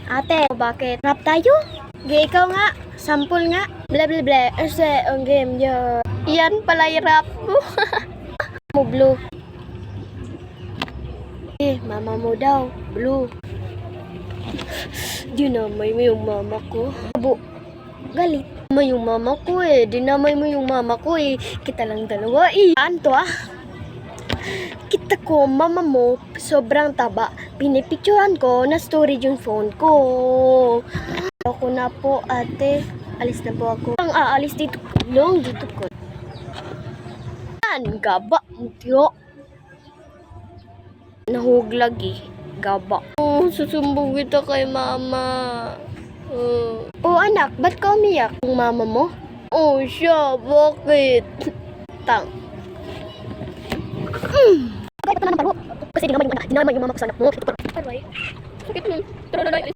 Ate, bakit? Rap tayo? Gay, ikaw nga. Sample nga. Bla bla bla. Ese, ang game niya. Yan pala yung rap mo. Mo blue. Mama mo daw. Blue. Dinamay mo yung mama ko. Abo, galit mo yung mama ko eh. Dinamay mo yung mama ko eh. Kita lang dalawa eh. Anto ah? Kita ko, mama mo, sobrang taba. Pinipicturean ko na storage yung phone ko. Ako na po, ate. Alis na po ako. Ang aalis dito. Long dito ko. Yan, gaba. Tiyo. Nahuglag eh. Gaba. Oh, susumbong kita kay mama. Oh, anak, ba't ka umiyak? Yung mama mo? Oh, siya. Bakit? Tang. Bakit ito na ng paro? Kasi dinamay yung mama ko sa anak mo. Aray. Sakit mo.